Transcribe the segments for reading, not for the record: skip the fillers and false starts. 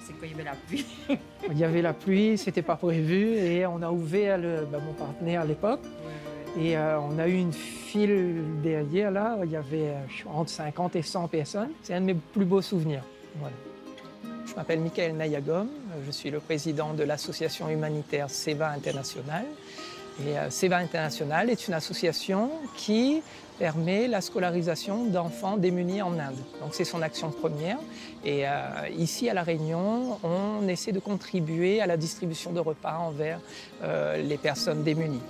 C'est quand il y avait la pluie. Il y avait la pluie, c'était pas prévu et on a ouvert mon partenaire à l'époque. Et on a eu une file derrière là, il y avait entre 50 et 100 personnes. C'est un de mes plus beaux souvenirs. Voilà. Je m'appelle Michael Nayagom, je suis le président de l'association humanitaire SEVA International. Et SEVA International est une association qui permet la scolarisation d'enfants démunis en Inde. Donc c'est son action première. Et ici à La Réunion, on essaie de contribuer à la distribution de repas envers les personnes démunies.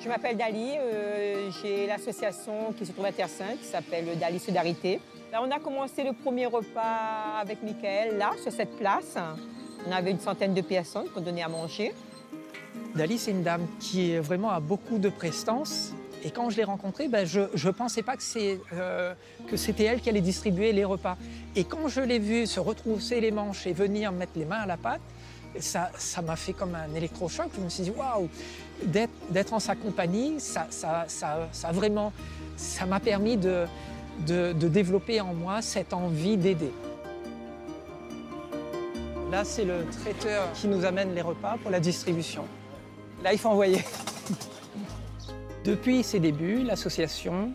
Je m'appelle Dali, j'ai l'association qui se trouve à Terre Sainte, qui s'appelle Dali Solidarité. Là, on a commencé le premier repas avec Michael, là, sur cette place. On avait une centaine de personnes qu'on donnait à manger. Dali, c'est une dame qui vraiment a beaucoup de prestance. Et quand je l'ai rencontrée, je ne pensais pas que c'était elle qui allait distribuer les repas. Et quand je l'ai vue se retrousser les manches et venir mettre les mains à la pâte, ça m'a fait comme un électrochoc. Je me suis dit, waouh, d'être en sa compagnie, ça m'a permis de développer en moi cette envie d'aider. Là, c'est le traiteur qui nous amène les repas pour la distribution. Là, il faut envoyer. Depuis ses débuts, l'association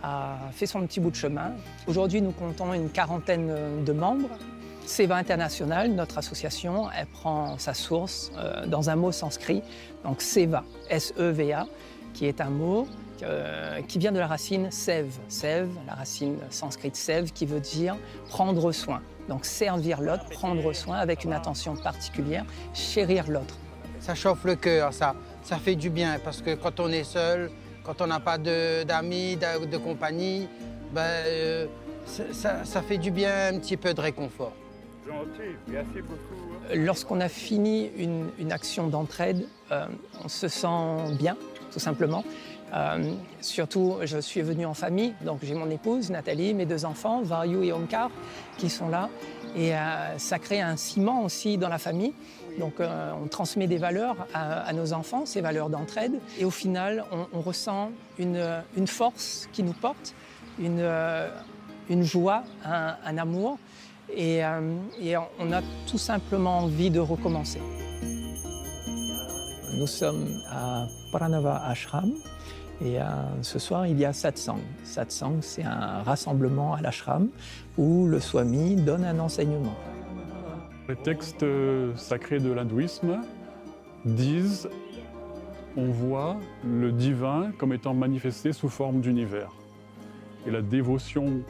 a fait son petit bout de chemin. Aujourd'hui, nous comptons une quarantaine de membres. SEVA International, notre association, elle prend sa source dans un mot sanskrit, donc Seva, S-E-V-A, qui est un mot qui vient de la racine sev, la racine sanskrite sev, qui veut dire prendre soin. Donc servir l'autre, prendre soin avec une attention particulière, chérir l'autre. Ça chauffe le cœur, ça fait du bien, parce que quand on est seul, quand on n'a pas d'amis, de compagnie, ça fait du bien, un petit peu de réconfort. Gentil, merci beaucoup. Lorsqu'on a fini une action d'entraide, on se sent bien, tout simplement. Surtout, je suis venu en famille, donc j'ai mon épouse, Nathalie, mes deux enfants, Varyu et Omkar, qui sont là. Et ça crée un ciment aussi dans la famille. Donc on transmet des valeurs à nos enfants, ces valeurs d'entraide. Et au final, on ressent une force qui nous porte, une joie, un amour. Et on a tout simplement envie de recommencer. Nous sommes à Pranava Ashram et ce soir il y a Satsang. Satsang, c'est un rassemblement à l'ashram où le swami donne un enseignement. Les textes sacrés de l'hindouisme disent on voit le divin comme étant manifesté sous forme d'univers. Et la dévotion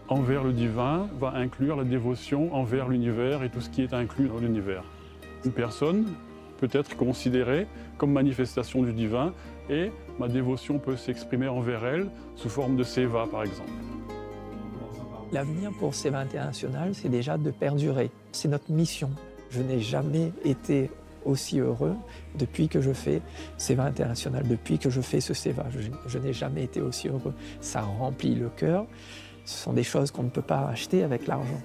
envers le divin va inclure la dévotion envers l'univers et tout ce qui est inclus dans l'univers. Une personne peut être considérée comme manifestation du divin et ma dévotion peut s'exprimer envers elle sous forme de seva, par exemple. L'avenir pour SEVA International, c'est déjà de perdurer. C'est notre mission. Je n'ai jamais été aussi heureux depuis que je fais SEVA International, depuis que je fais ce SEVA. Je n'ai jamais été aussi heureux. Ça remplit le cœur. Ce sont des choses qu'on ne peut pas acheter avec l'argent.